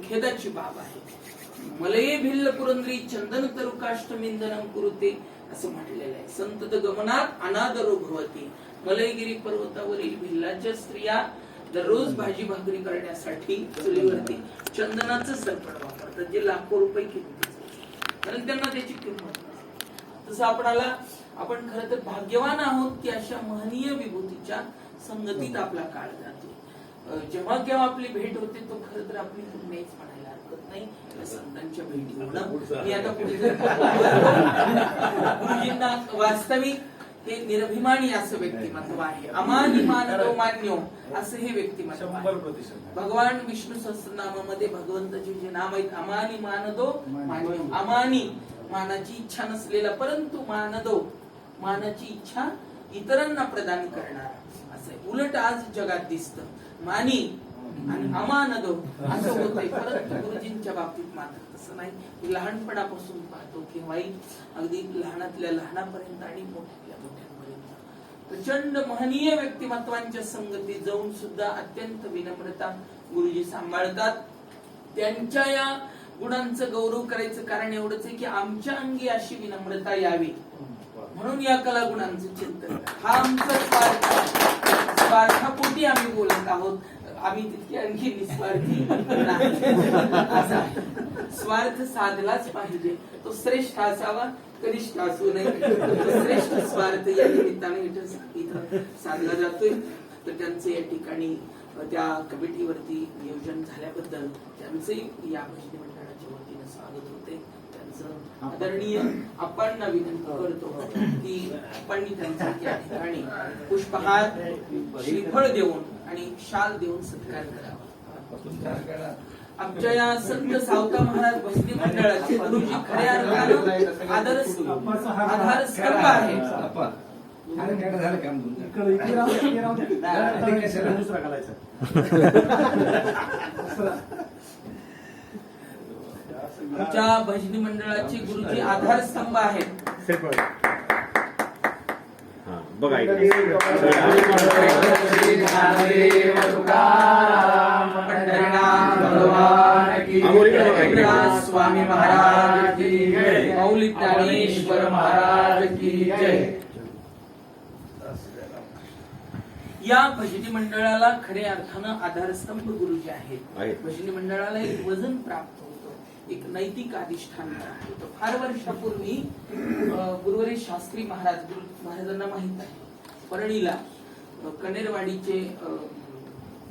खेदाची बाब आहे. मलये भिल्ल पुरंदरी चंदन तरुकाष्टमिंदनम कुरुते असं म्हटलेलं आहे. संतत गमनात अनादरो भवती. मलयगिरी पर्वतावरील भिल्लाच्या स्त्रिया दररोज भाजी भाकरी करण्यासाठी चुलीवरती चंदनाचं सरपण वापरतात, जे लाखो रुपये किमतीचे, कारण त्यांना त्याची किंमत नसते. तसं आपण खरं तर भाग्यवान आहोत की अशा महनीय विभूतीच्या संगतीत आपला काळ जातो. जेव्हा केव्हा आपली भेट होते तो खरं तर आपली पुण्याच म्हणायला हरकत नाही. संतांच्या भेटी होणं, मी आता पुढे गुरुजींना वास्तविक हे निरभिमानी असं व्यक्तिमत्व आहे. अमानी मानदो मान्यो असं हे व्यक्तिमत्व आहे. भगवान विष्णू सहस्रनामामध्ये भगवंताचे जे नाम आहेत, अमानी मानदो मान्यो. अमानी मानाची इच्छा नसलेला, परंतु मानदो मानाची इच्छा इतरांना प्रदान करणारा असं आहे. उलट आज जगात दिसतं मानी आणि अमानदो असं होतंय, परंतु गुरुजींच्या बाबतीत मात्र तसं नाही. लहानपणापासून पाहतो की वाईट अगदी लहानातल्या लहानापर्यंत आणि मोठ्यातल्या मोठ्यांपर्यंत प्रचंड महनीय व्यक्तिमत्वांच्या संगतीत जाऊन सुद्धा अत्यंत विनम्रता गुरुजी सांभाळतात. त्यांच्या या गुणांचं गौरव करायचं कारण एवढंच आहे की आमच्या अंगी अशी विनम्रता यावी म्हणून या कला गुणांचं चिंतन. हा आमचा स्वार्थापोटी आम्ही बोलत आहोत. आम्ही तितकी आणखी निस्वार्थी नाही. स्वार्थ साधलाच पाहिजे, तो श्रेष्ठ असावा, कनिष्ठ असू नये. श्रेष्ठ स्वार्थ या निमित्ताने इथं साधला जातोय. तर त्यांचं या ठिकाणी त्या कमिटीवरती नियोजन झाल्याबद्दल त्यांचंही या भजनी मंडळाच्या वतीने स्वागत होते. त्यांचं आदरणीय आपण विनंती करतो की आपण त्यांचा या ठिकाणी पुष्पहार, श्रीफळ देऊन आणि शाल देऊन सत्कार करावा. आमच्या या संत सावता महाराज भजनी मंडळाचे गुरुजी खऱ्या अर्थानं आधारस्तंभ आहे. आमच्या भजनी मंडळाचे गुरुजी आधारस्तंभ आहेत. स्वामी महाराज की जय. मौली ज्ञानेश्वर महाराज की जय. या भजनी मंडळाला खऱ्या अर्थानं आधारस्तंभ गुरुजी आहेत. भजनी मंडळाला एक वजन प्राप्त होतं, एक नैतिक अधिष्ठान आहे. फार वर्षापूर्वी गुरुवरे शास्त्री महाराजांना माहित आहे, परळीला कनेरवाडीचे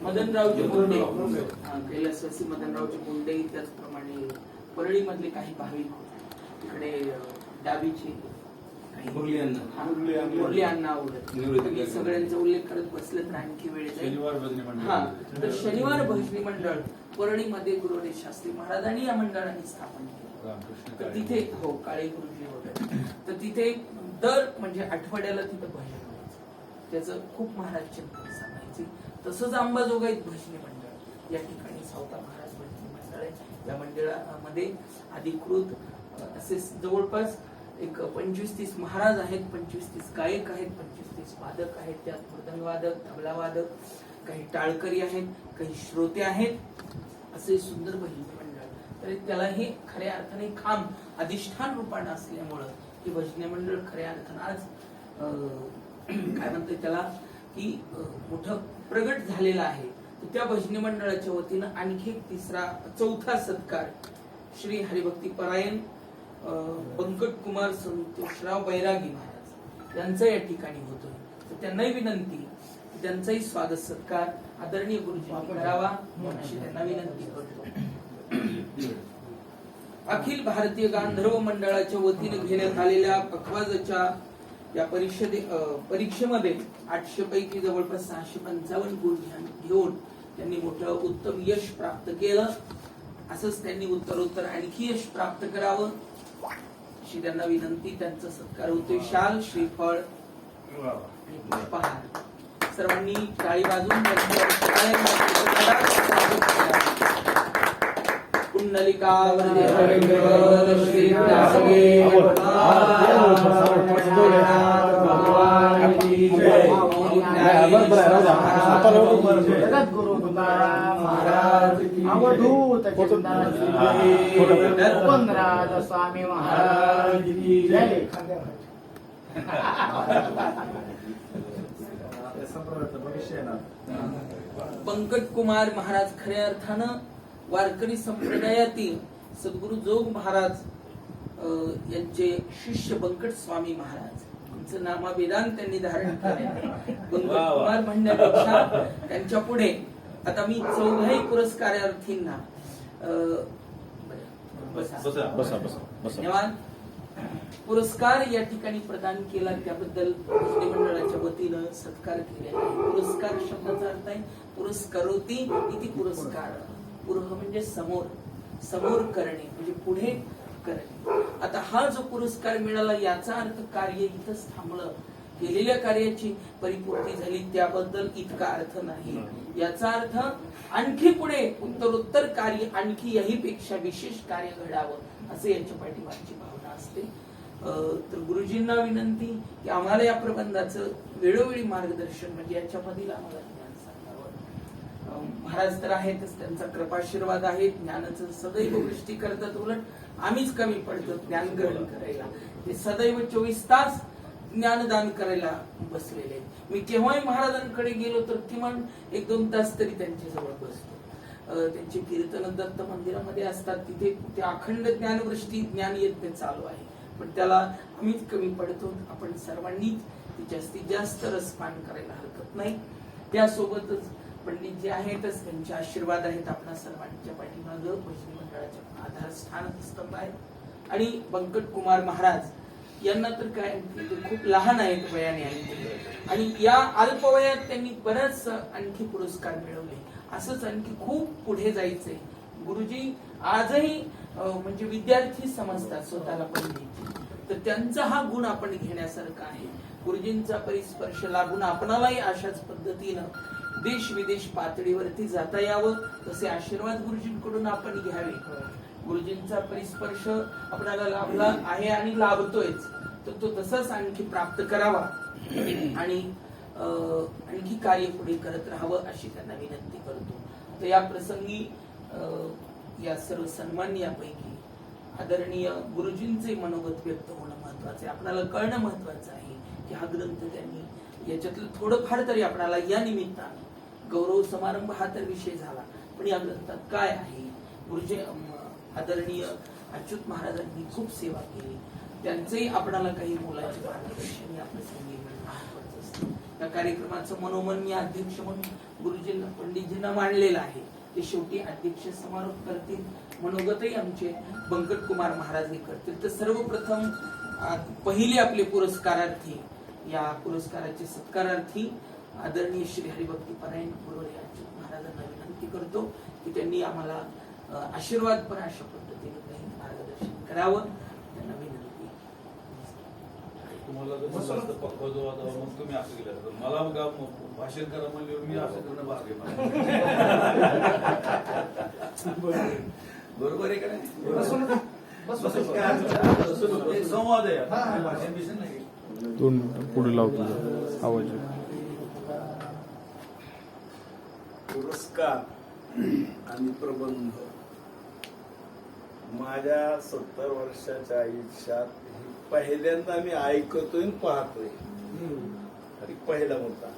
मदनरावचे मुंडे, कैलासवासी मदनरावचे मुंडे, त्याचप्रमाणे परळी मधले काही भाविक होते. तिकडे डाबीचे मुरली अण्णा वगैरे सगळ्यांचा उल्लेख करत बसले तर आणखी वेळ जाईल. तर शनिवार भजनी मंडळ परळीमध्ये गुरुवरे शास्त्री महाराजांनी या मंडळाने स्थापन केलं. तर तिथे काळे गुरुजी वगैरे, तर तिथे दर म्हणजे आठवड्याला तिथं भजन व्हायचं. त्याचं खूप महाराज चिंतन सांगायचे. तसंच अंबाजोगाईत भजनी मंडळ, या ठिकाणी सावता महाराज भजनी मंडळ आहे. या मंडळामध्ये अधिकृत असे जवळपास एक 25-30 महाराज आहेत, 25-30 गायक आहेत, 25-30 वादक आहेत. त्यात मृदंग वादक, तबला वादक, काही टाळकरी आहेत, काही श्रोते आहेत. असे सुंदर भजनी मंडळ. तर त्याला हे खऱ्या अर्थाने खांब अधिष्ठान रूपाने असल्यामुळं हे भजनी मंडळ खऱ्या अर्थाने आज काय म्हणते त्याला की मोठं प्रगट झालेलं आहे. त्या भजनी मंडळाच्या वतीनं आणखी एक चौथा सत्कार श्री हरिभक्ती परायण पंकज कुमार संतोषराव बैरागी महाराज यांचा या ठिकाणी होतोय. तर त्यांनाही विनंती, त्यांचाही स्वागत सत्कार आदरणीय गुरुजी करावा अशी त्यांना विनंती करतो. अखिल भारतीय गांधर्व मंडळाच्या वतीने घेण्यात आलेल्या पखवाजाच्या या परीक्षेमध्ये 800 पैकी जवळपास 655 गुण घेऊन त्यांनी मोठं उत्तम यश प्राप्त केलं. असंच त्यांनी उत्तरोत्तर आणखी यश प्राप्त करावं अशी त्यांना विनंती. त्यांचा सत्कार होतोय. शाल, श्रीफळ, पुष्पहार सर्वांनी टाळी वाजवून कुंडलिका भगवान महाराज की अवधूत चिंतनाची वनराज स्वामी महाराज की जय. पंकज कुमार महाराज खऱ्या अर्थानं वारकरी संप्रदायातील सद्गुरु जोग महाराज यांचे शिष्य बंकट स्वामी महाराज यांचं नामाभिधान त्यांनी धारण केले. बंकट कुमार म्हणण्यापेक्षा त्यांच्या पुढे आता मी चौघाही पुरस्कारार्थींना धन्यवाद पुरस्कार या ठिकाणी प्रदान केला त्याबद्दल भजनी मंडळाच्या वतीनं सत्कार केलेला आहे. पुरस्कार शब्दाचा अर्थ आहे पुरस्करोती इति पुरस्कार. पुरः म्हणजे समोर, समोर करणे म्हणजे पुढे करणे. आता हा जो पुरस्कार मिळाला याचा अर्थ कार्य इथंच थांबलं, केलेल्या कार्याची परिपूर्ती झाली त्याबद्दल इतका अर्थ नाही. याचा अर्थ आणखी पुढे उत्तरोत्तर कार्य आणखी याहीपेक्षा विशेष कार्य घडावं असं याच्या पाठीमागची भावना असते. तर गुरुजींना विनंती की आम्हाला या प्रबंधाचं वेळोवेळी मार्गदर्शन म्हणजे याच्यामधील आम्हाला ज्ञान सांगावं. महाराज तर आहेतच, त्यांचा कृपाशीर्वाद आहे, ज्ञानाचं सदैव वृष्टी करतात, उलट आम्हीच कमी पडतो ज्ञान ग्रहण करायला. ते सदैव 24 तास ज्ञानदान करायला बसलेले. मी केव्हाही महाराजांकडे गेलो तर किमान 1-2 तास तरी त्यांच्या जवळ बसतो. त्यांचे कीर्तन दत्त मंदिरामध्ये असतात, तिथे ते अखंड ज्ञानवृष्टी ज्ञान यज्ञ चालू आहे, पण त्याला आम्हीच कमी पडतो. आपण सर्वांनीच जास्तीत जास्त रसपान करायला हरकत नाही. त्यासोबतच पंडित जे आहेतच त्यांचे आशीर्वाद आहेत आपल्या सर्वांच्या पाठीमागं. भजनी मंडळाच्या आधारस्थान स्तंभ आहे. आणि बंकट कुमार महाराज यांना तर काय ते खूप लहान आहेत वयाने आणि या अल्पवयात त्यांनी बरेच आणखी पुरस्कार मिळवले. असंच आणखी खूप पुढे जायचंय. गुरुजी आजही म्हणजे विद्यार्थी समजतात स्वतःला पंडितजी, तर त्यांचा हा गुण आपण घेण्यासारखा आहे. गुरुजींचा परिस्पर्श लागून आपणालाही अशाच पद्धतीनं देश विदेश पातळीवरती जाता यावं, तसे आशीर्वाद गुरुजींकडून आपण घ्यावे. गुरुजींचा परिस्पर्श आपल्याला लाभला आहे आणि लाभतोयच, तर तो तसाच आणखी प्राप्त करावा आणि आणखी कार्य पुढे करत राहावं अशी त्यांना विनंती करतो. तर या प्रसंगी या सर्व सन्मान्यापैकी आदरणीय गुरुजींचे मनोगत व्यक्त होणं महत्वाचं आहे. आपल्याला कळणं महत्वाचं आहे की हा ग्रंथ त्यांनी याच्यातलं थोडंफार तरी आपल्याला या निमित्तानं गौरव समारंभ हा तर विषय झाला, पण या ग्रंथात काय आहे. गुरुजी आदरणीय अच्युत महाराजांनी खूप सेवा केली, त्यांचंही आपल्याला काही मोलाचे मार्गदर्शन या प्रसंगी महत्वाचं असतं. या कार्यक्रमाचं मनोमन मी अध्यक्ष म्हणून गुरुजींना पंडितजींना मांडलेलं आहे. ते शेवटी अध्यक्ष समारोप करतील, मनोगतही आमचे बंकट कुमार महाराज हे करतील. तर सर्वप्रथम पहिले आपले पुरस्कारार्थी, या पुरस्काराचे सत्कारार्थी आदरणीय श्री हरिभक्ती परायण गुरुवर्य अच्युत महाराजांना विनंती करतो की त्यांनी आम्हाला आशीर्वादपर अशा पद्धतीने काही मार्गदर्शन करावं. त्यांना विनंती. तुम्हाला जर जास्त पक्वतो आता मग तुम्ही असं केलं तर मला मग भाषण करा म्हणजे मी असं करणं भाग आहे. बरोबर आहे का नाही? संवाद आहे, भाषण बिषण नाही. 2 मिनिटं पुढे लावतो आवाज. पुरस्कार आणि प्रबंध माझ्या 70 वर्षाच्या आयुष्यात पहिल्यांदा मी ऐकतोय पाहतोय. पहिला मुद्दा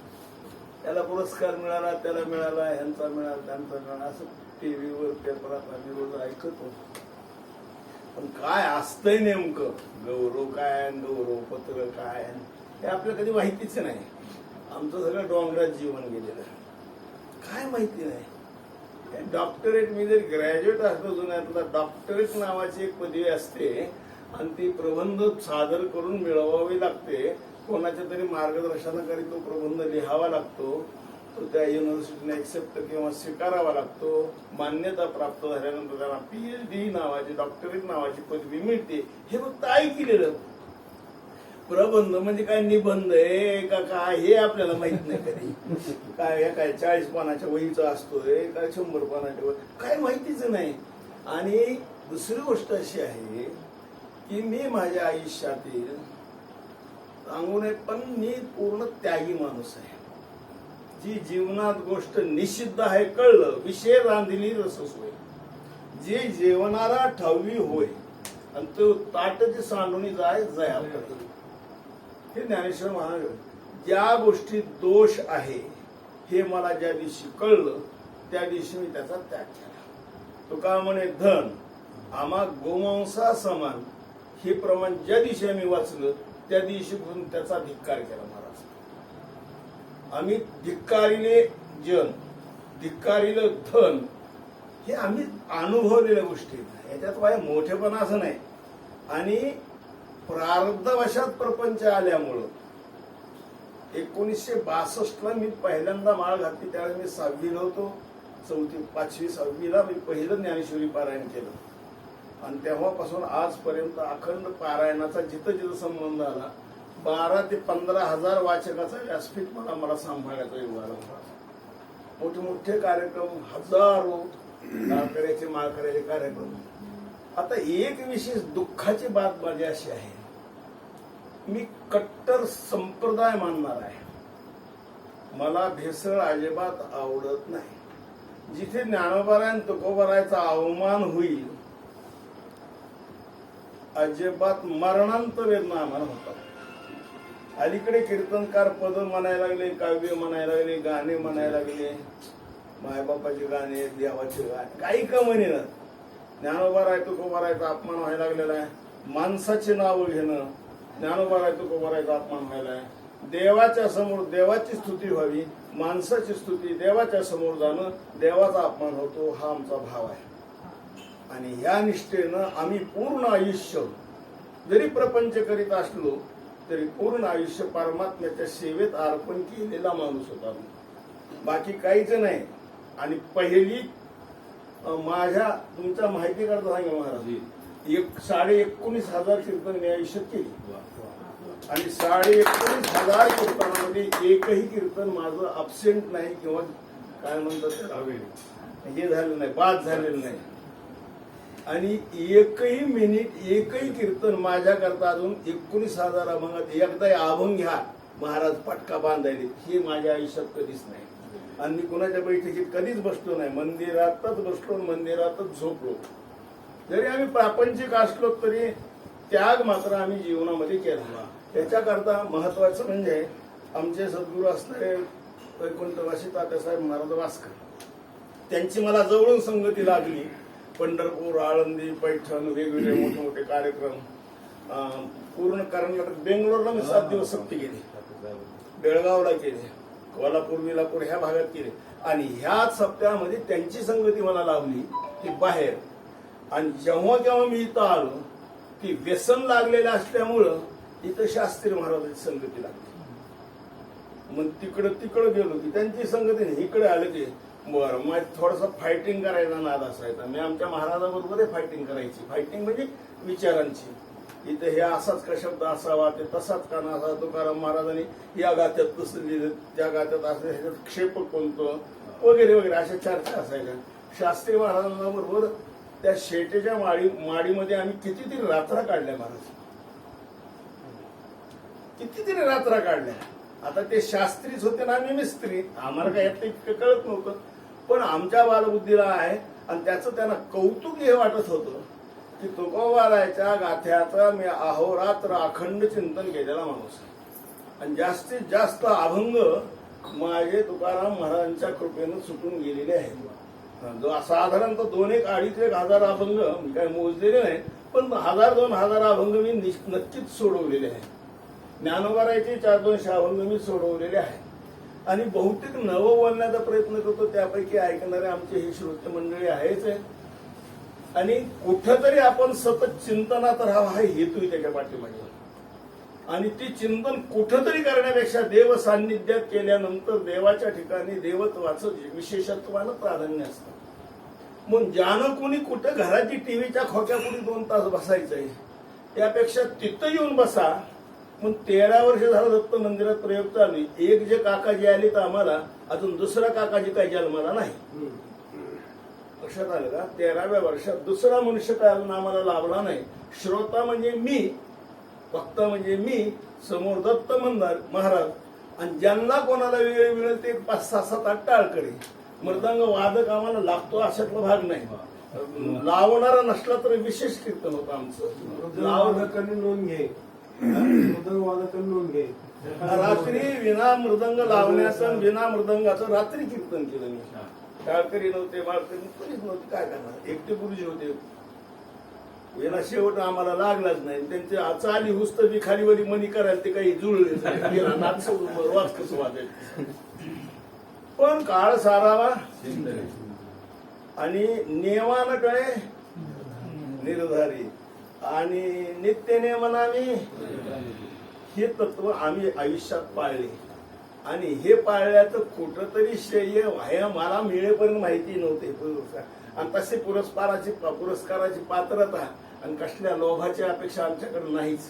त्याला पुरस्कार मिळाला, त्याला मिळाला, ह्यांचा मिळाला, त्यांचा मिळाला, असं टीव्हीवर पेपरात आम्ही रोज ऐकतो. पण काय असतंय नेमकं, गौरव काय, गौरव पत्र काय, हे आपल्याला कधी माहितीच नाही. आमचं सगळं डोंगरात जीवन गेलेलं, काय माहिती नाही. डॉक्टरेट, मी जर ग्रॅज्युएट असतो जुन्यातला, डॉक्टरेट नावाची एक पदवी असते आणि ती प्रबंध सादर करून मिळवावी लागते. कोणाच्या तरी मार्गदर्शनाखाली तो प्रबंध लिहावा लागतो, तो त्या युनिव्हर्सिटीने एक्सेप्ट किंवा स्वीकारावा लागतो. मान्यता प्राप्त झाल्यानंतर त्यांना PhD नावाची, डॉक्टरेट नावाची पदवी मिळते. हे फक्त ऐकलेलं. प्रबंध म्हणजे काय, निबंध आहे का काय हे आपल्याला माहित नाही कधी. काय 40 पानाच्या वहीचा असतोय, काय 100 पानाच्या वही, काय माहितीच नाही. आणि दुसरी गोष्ट अशी आहे की मी माझ्या आयुष्यातील सांगू नये पण मी पूर्ण त्यागी माणूस आहे. जी जीवनात गोष्ट निषिद्ध आहे कळलं, विषय रांधिली रस सोय. जे जेवणारा ठावी होय आणि तो ताटची सांडून जाय जया पडे. हे ज्ञानेश्वर महाराज. ज्या गोष्टीत दोष आहे हे मला ज्या दिवशी कळलं त्या दिवशी मी त्याचा त्याग केला. तुका म्हणे धन आम्हा गोमांसा समान हे प्रमाण ज्या दिवशी आम्ही वाचलं त्या दिवशी त्याचा धिक्कार केला महाराज. आम्ही धिक्कारिले जन, धिक्कारिले धन हे आम्ही अनुभवलेल्या गोष्टी. याच्यात काय मोठेपणा असं नाही. आणि प्रारब्धवशात प्रपंच आल्यामुळं 1962ला मी पहिल्यांदा माळ घातली. त्यावेळेस मी 6वीला होतो. 4थी 5वी 6वीला मी पहिलं ज्ञानेश्वरी पारायण केलं. आणि तेव्हापासून आजपर्यंत अखंड पारायणाचा जिथं जिथं संबंध आला 12 ते 15,000 वाचकाचा व्यासपीठ मला सांभाळायचा योग आला. मोठे मोठे कार्यक्रम, हजारो माळकऱ्याचे कार्यक्रम. आता एक विशेष दुःखाची बात माझी अशी आहे, मी कट्टर संप्रदाय मानणार आहे. मला भेसळ अजिबात आवडत नाही. जिथे ज्ञानोबारायण तुकोबारायचा अवमान होईल अजिबात मरणांत वेदना आम्हाला होतात. अलीकडे कीर्तनकार पद म्हणायला लागले, काव्य म्हणायला लागले, गाणे म्हणायला लागले, मायबापाचे गाणे, देवाचे गाणे, काही का म्हणेना. ज्ञानोबाराय तुकोबारायचा अपमान व्हायला लागलेला आहे. माणसाचे नाव घेणं, ज्ञानोबाराय तुकोबारायचा अपमान व्हायला आहे. देवाच्या समोर देवाची स्तुती व्हावी, माणसाची स्तुती देवाच्या समोर जाणं, देवाचा अपमान होतो. हा आमचा भाव आहे. आणि ह्या निष्ठेनं आम्ही पूर्ण आयुष्य जरी प्रपंच करीत असलो तरी पूर्ण आयुष्य परमात्म्याच्या सेवेत अर्पण केलेला माणूस होता. बाकी काहीच नाही. आणि पहिली माझ्या तुमच्या माहिती करता सांगा महाराज, 19,500 कीर्तन मी आयुष्यात केली. आणि 19,500 कीर्तनामध्ये एकही कीर्तन माझं अबसेंट नाही किंवा काय म्हणतात हे झालं नाही, बाद झालेलं नाही. आणि एकही मिनिट एकही कीर्तन माझ्याकरता अजून 19,000 अभंगात एकदा अभंग घ्या महाराज पटका बांधायले हे माझ्या आयुष्यात कधीच नाही. आणि मी कुणाच्या बैठकीत कधीच बसलो नाही. मंदिरातच बसलो, मंदिरातच झोपलो. जरी आम्ही प्रापंचिक असलो तरी त्याग मात्र आम्ही जीवनामध्ये केला. त्याच्याकरता महत्वाचं म्हणजे आमचे सद्गुरू असणारे वैकुंठवासी तात्यासाहेब महाराज वास्कर, त्यांची मला जवळून संगती लागली. पंढरपूर, आळंदी, पैठण वेगवेगळे मोठे मोठे कार्यक्रम पूर्ण कर्नाटक, बेंगलोरला मी 7 दिवस सक्ती केली, बेळगावला केले, कोल्हापूर विलापूर ह्या भागात केले. आणि ह्याच सप्ताहामध्ये त्यांची संगती मला लावली की बाहेर. आणि जेव्हा केव्हा मी इथं आलो की व्यसन लागलेलं असल्यामुळं इथं शास्त्री महाराजांची संगती लागली. मग तिकडं गेलो की त्यांची संगती इकडे आलं की बरं मग थोडंसं फायटिंग करायचा नाद असायचा. मी आमच्या महाराजाबरोबर फायटिंग करायची. फायटिंग म्हणजे विचारांची. इथे हे असाच का शब्द असावा, ते तसाच का नसावा. तुकाराम महाराजांनी या गात्यात तसं लिहिलं, त्या गात्यात असं, ह्याच्यात क्षेपक कोणतं वगैरे वगैरे अशा चर्चा असायच्या. शास्त्री महाराजांबरोबर त्या शेटेच्या माडीमध्ये आम्ही कितीतरी रात्रा काढल्या महाराज, कितीतरी रात्रा काढल्या. आता ते शास्त्रीच होते ना, आम्ही मिस्त्री. आम्हाला काय यात इतकं कळत नव्हतं. पण आमच्या बालबुद्धीला आहे. आणि त्याचं त्यांना कौतुक हे वाटत होतं की तुकोबारायच्या गाथ्याचं मी अहोरात्र अखंड चिंतन केलेला माणूस. आणि जास्तीत जास्त अभंग माझे तुकाराम महाराजांच्या कृपेनं सुटून गेलेले आहेत. साधारणतः 2,000-2,500 अभंग मी काय मोजलेले नाही, पण 1,000-2,000 अभंग मी नक्कीच सोडवलेले आहेत. ज्ञानोबारायचे 400-200 अभंग मी सोडवलेले आहेत. आणि बहुतेक नवं बोलण्याचा प्रयत्न करतो, त्यापैकी ऐकणारे आमचे ही श्रोते मंडळी आहेच आहे. आणि कुठंतरी आपण सतत चिंतनात राहावं हा हेतू त्याच्या पाठीमागे. आणि ती चिंतन कुठंतरी करण्यापेक्षा देव सान्निध्यात केल्यानंतर देवाच्या ठिकाणी देवत्वाचं विशेषत्वानं प्राधान्य असतं. मग ज्यानं कोणी कुठं घराची टीव्हीच्या खोक्यापुढे 2 तास बसायचंय त्यापेक्षा तिथं येऊन बसा. मग 13 वर्ष झालं दत्त मंदिरात प्रयोग चालू. एक जे काकाजी आले तर आम्हाला अजून दुसरा काकाजी काही जन्माला नाही. लक्षात आलं का? 13व्या वर्षात दुसरा मनुष्य काय अजून आम्हाला लाभला नाही. श्रोता म्हणजे मी, वक्ता म्हणजे मी, समोर दत्त महाराज आणि ज्यांना कोणाला वेळ मिळेल ते 5, 6, 7, 8 टाळकरी. मृदंग वादक आम्हाला लागतो अशातला भाग नाही. लावणारा नसला तर विशेष कीर्तन होतं आमचं. वादकांनी नोंद घे, वादकांनी नोंद घे. रात्री विना मृदंग लावण्याचं आणि विना मृदंगाचं रात्री कीर्तन केलं मी. टाळकरी नव्हते, माळकरी कोणीच नव्हते, काय करणार, एकटे गुरुजी होते. विना शेवट आम्हाला लागलाच नाही. त्यांचे चाली हुस्त बी खालीवरी मनी करायला ते काही जुळले वाच कसं वाजायचं. पण काळ सारावा आणि नियमान कळे निर्धारी आणि नित्य नियमनाने हे तत्व आम्ही आयुष्यात पाळले. आणि हे पाळल्याचं कुठंतरी श्रेय हे मला मिळेपर्यंत माहिती नव्हते पुरस्कार. आणि तसे पुरस्काराची पात्रता आणि कसल्या लोभाची अपेक्षा आमच्याकडे नाहीच.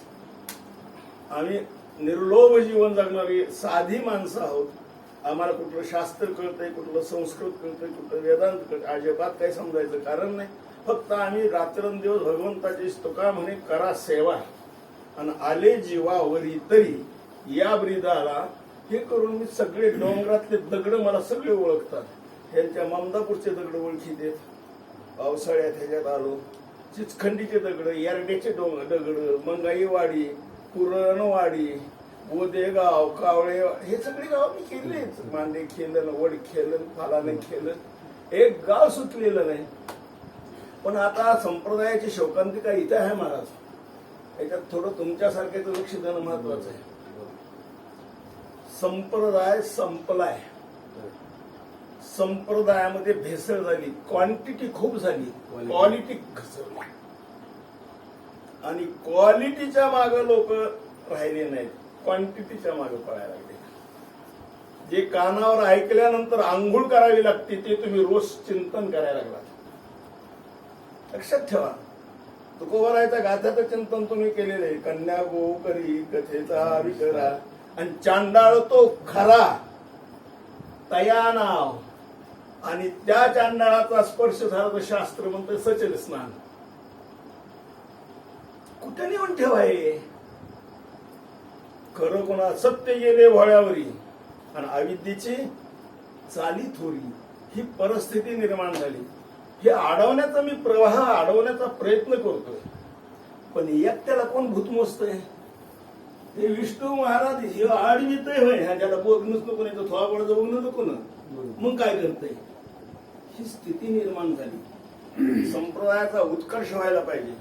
आम्ही निर्लोभ जीवन जगणारी साधी माणसं आहोत. आम्हाला कुठलं शास्त्र कळतंय, कुठलं संस्कृत कळतंय, कुठलं वेदांत कळतंय, अजिबात काही समजायचं कारण नाही. फक्त आम्ही रात्रंदिवस भगवंताची स्तुका म्हणे करा सेवा आणि आले जीवावरी तरी या ब्रिदाला हे करून मी सगळे डोंगरातले दगड मला सगळे ओळखतात. ह्यांच्या ममदापूरचे दगड ओळखी देत, पावसाळ्यात ह्याच्यात आलो, चिचखंडीचे दगड, यार्डेचे दगड, मंगाईवाडी, पुरणवाडी, बोदेगाव, कावळे, हे सगळे गाव मी केलेच. मांडे खेळलं, वड खेळलं, फालाने खेळलं, एक गाव सुटलेलं नाही. पण आता संप्रदायाची शोकांतिका इथं आहे महाराज. याच्यात थोडं तुमच्यासारख्याचं लक्ष देणं महत्वाचं आहे. संप्रदाय संपलाय, संप्रदायामध्ये भेसळ झाली, क्वांटिटी खूप झाली, क्वालिटी घसरली. आणि क्वालिटीच्या मागे लोक राहिले नाहीत, क्वांटिटीच्या मागे पळायला लागले. जे कानावर ऐकल्यानंतर आंघोळ करावी लागते ते तुम्ही रोज चिंतन करायला लागलात. लक्षात ठेवा, तुकोबरायचा गाथ्याचं चिंतन तुम्ही केलेलं आहे. कन्या गो करी कथेचा विकरा आणि चांडाळ तो खरा तया नाव. आणि त्या चांडाळाचा स्पर्श झाला तर शास्त्र म्हणतं सचल स्नान. कुठे नेऊन ठेवाय खरं कोणा सत्य गेले भोळ्यावरी आणि अविद्येची चाली थोरी. ही परिस्थिती निर्माण झाली. हे अडवण्याचा मी प्रवाह अडवण्याचा प्रयत्न करतोय. पण एकट्याला कोण भूत मोजतंय? हे विष्णू महाराज हे आडवितय होय. ह्याच्याला बघणंच नको, नाही तर थोडा बळ बघणं नको ना. मग काय करतंय? ही स्थिती निर्माण झाली. संप्रदायाचा उत्कर्ष व्हायला पाहिजे.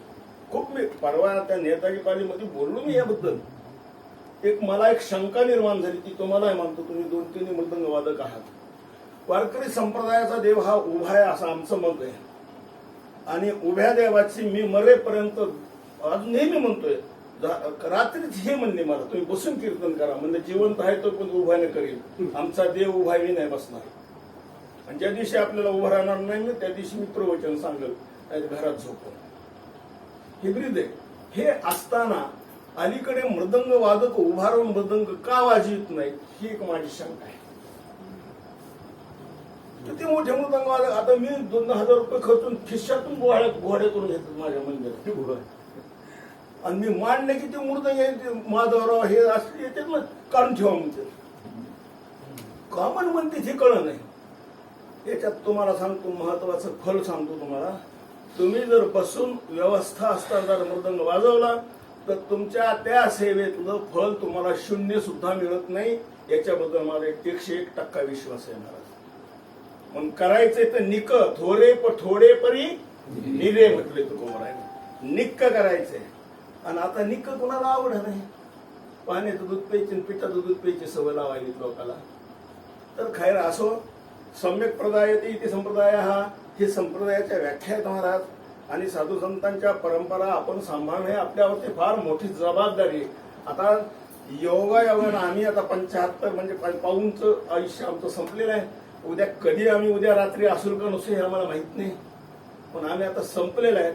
खूप मी परवा त्या नेताजी पालीमध्ये बोललो मी याबद्दल. मला एक शंका निर्माण झाली ती तुम्हाला मानतो. तुम्ही 2-3 मृदंग वादक आहात. वारकरी संप्रदायाचा देव हा उभा आहे असं आमचं मत आहे. आणि उभ्या देवाची मी मरेपर्यंत आज नेहमी म्हणतोय. रात्रीच हे म्हणले मला, तुम्ही बसून कीर्तन करा म्हणजे जिवंत आहे तो पण उभाने करेल. आमचा देव उभा मी नाही बसणार. आणि ज्या दिवशी आपल्याला उभं राहणार नाही त्या दिवशी मी प्रवचन सांगेल, नाही घरात झोपून. हे ब्रीद आहे. हे असताना अलीकडे मृदंग वादक उभा राहून मृदंग का वाजवित नाही ही एक माझी शंका आहे. किती मोठे मृदंग वादक. आता मी 2,000 रुपये खर्चून खिशातून घोड्यातून घेतात माझ्या मंदिरात. आणि मी मांडले की ते मृदंग माधवराव हे असले येतात ना, काढून ठेवा म्हणते. कॉमन म्हणते हे कळलं नाही. याच्यात तुम्हाला सांगतो महत्वाचं फल सांगतो तुम्हाला. तुम्ही जर बसून व्यवस्था असताना जर मृदंग वाजवला तर तुमच्या त्या सेवेतलं फळ तुम्हाला 0 सुद्धा मिळत नाही. याच्याबद्दल माझा 101% विश्वास आहे महाराज. मग करायचंय तर निक थोडे परी निरे म्हटले तुकोबरायने. निक्क करायचंय. आणि आता निक्क कुणाला आवड नाही. पाण्याचं दूध प्यायचे, पिठाचं दूध प्यायची सवय लावायली लोकांना. तर खैर असो. सम्यक प्रदाय इथे संप्रदाय हा हे संप्रदायाच्या व्याख्या आहेत महाराज. आणि साधू संतांच्या परंपरा आपण सांभाळणे आपल्यावरती फार मोठी जबाबदारी आहे. आता योगायोगानं आम्ही आता 75 म्हणजे पाऊनचं आयुष्य आमचं संपलेलं आहे. उद्या रात्री असेल का नसेल हे आम्हाला माहित नाही. पण आम्ही आता संपलेलं आहे.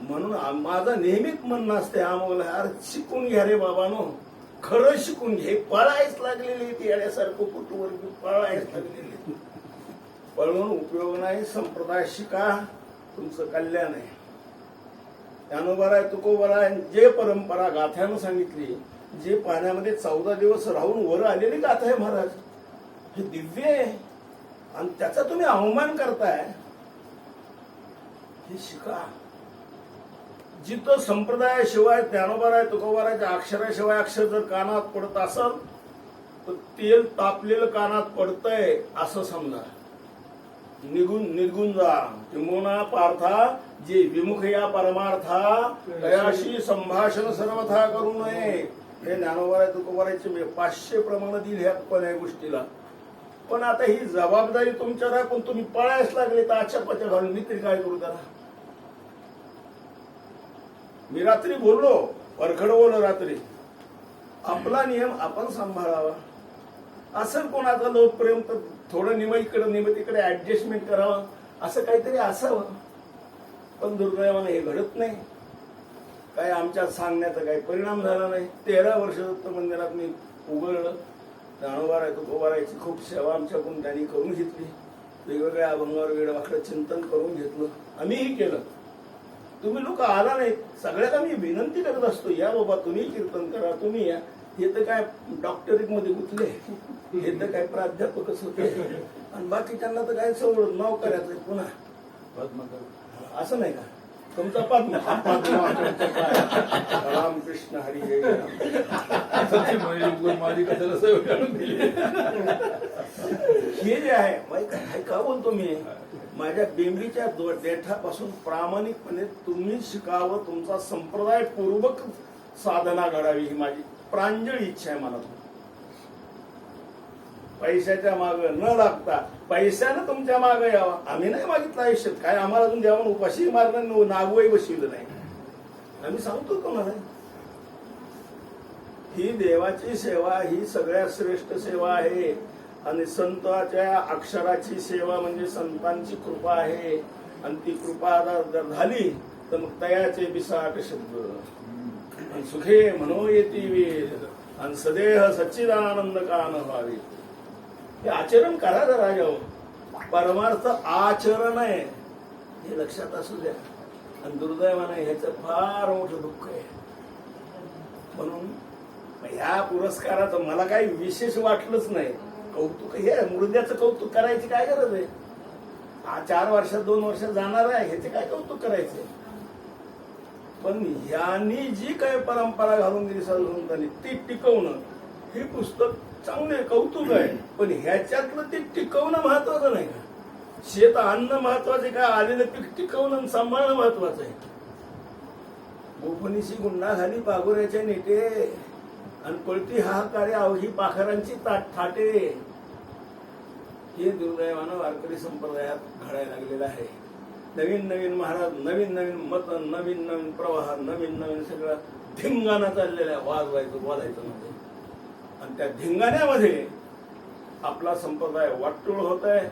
म्हणून माझं नेहमीच म्हणणं असते आम्हाला, यार शिकून घ्या रे बाबानो, खरं शिकून घे. पळायच लागलेली ती येण्यासारखं कुटुंब पळायच लागलेली. पळून उपयोग नाही. संप्रदाय शिका, तुमचं कल्याण आहे. त्यानुसार आहे तुकोबराय जे परंपरा गाथ्यानं सांगितली जे पाण्यामध्ये 14 दिवस राहून वर आलेली गाथा आहे महाराज. हे दिव्य आहे आणि त्याचा तुम्ही अवमान करताय. हे शिका. जिथं संप्रदायाशिवाय ज्ञानोबाराय तुकोबारायच्या अक्षराशिवाय अक्षर जर कानात पडत असेल तर तेल तापलेलं कानात पडतंय असं समजा. निघून जा. किंबहुना पार्था जे विमुख या परमार्था तयाशी संभाषण सर्वथा करू नये. हे ज्ञानोबाराय तुकोबारायचे 500 प्रमाण दिल ह्या पण या गोष्टीला. पण आता ही जबाबदारी तुमच्यावर आहे. पण तुम्ही पळायच लागले तर आजच्या पच्या घालून मी तरी काय करू त्याला. मी रात्री बोललो परखड बोललो रात्री. आपला नियम आपण सांभाळावा. असं कोणाचा लोकप्रेम तर थोडं निम तिकडे ऍडजस्टमेंट करावं असं काहीतरी असावं. पण दुर्दैवाने हे घडत नाही. काय आमच्या सांगण्याचा काही परिणाम झाला नाही. 13 वर्ष दत्त मंदिरात मी उघडलं. ज्ञानोबाराय तुकोबारायची खूप सेवा आमच्याकडून त्यांनी करून घेतली. वेगवेगळ्या अभंगावर वेळवाकडं चिंतन करून घेतलं. आम्हीही केलं. तुम्ही लोक आला नाही. सगळ्याला मी विनंती करत असतो या बाबा तुम्ही कीर्तन करा तुम्ही या. हे तर काय डॉक्टरेट मध्ये गुंतले. हे तर काय प्राध्यापकच होते आणि बाकीच्यांना तर काय सवड नाव करायचंय पुन्हा असं नाही का. तुमचा पद्म रामकृष्ण हरी जय माझी कशाला सवय काढून दिली. हे जे आहे माहिती का बोलतो मी. माझ्या बेंबीच्या देठापासून प्रामाणिकपणे तुम्ही शिकावं. तुमचा संप्रदाय पूर्वक साधना घडावी ही माझी प्रांजळ इच्छा आहे मला. पैशाच्या माग न लागता पैशानं तुमच्या माग यावा. आम्ही नाही मागितलं आयुष्यात काय. आम्हाला अजून जेवण उपाशी मारणं नागवही बसविलं नाही. आम्ही सांगतो तुम्हाला ही देवाची सेवा ही सगळ्यात श्रेष्ठ सेवा आहे. आणि संताच्या अक्षराची सेवा म्हणजे संतांची कृपा आहे. आणि ती कृपा जर झाली तर मग तयाचे बिसाट शब्द सुखे म्हणो येती वेद आणि सदेह सच्चिदानंद कान व्हावे. हे आचरण करा जरा जाऊ. परमार्थ आचरण आहे हे लक्षात असू द्या. आणि दुर्दैवाने ह्याचं फार मोठं दुःख आहे. म्हणून ह्या पुरस्काराचं मला काही विशेष वाटलंच नाही. कौतुक हे मृद्याचं कौतुक करायची काय गरज आहे. हा 4 वर्षात 2 वर्षात जाणार आहे ह्याचे काय कौतुक करायचे. पण ह्यांनी जी काही परंपरा घालून दिली साधू संतांनी ती टिकवणं हे पुस्तक चांगले कौतुक आहे. पण ह्याच्यातलं ते टिकवणं महत्वाचं नाही का. शेत अन्न महत्वाचे का आलेलं पीक टिकवणं आणि सांभाळणं महत्वाचं आहे. गोफणीशी गुंडा घाली पागोऱ्याच्या नेटे आणि पळती हाहाकारे अवघी पाखरांची ठाटे. हे दुर्दैवानं वारकरी संप्रदायात घडायला लागलेलं आहे. नवीन नवीन महाराज नवीन नवीन मत नवीन नवीन प्रवाह नवीन नवीन सगळं धिंगाणा चाललेला आहे. बोलायचं म्हणजे आणि त्या धिंगाण्यामध्ये आपला संप्रदाय वाटोळ होत आहे.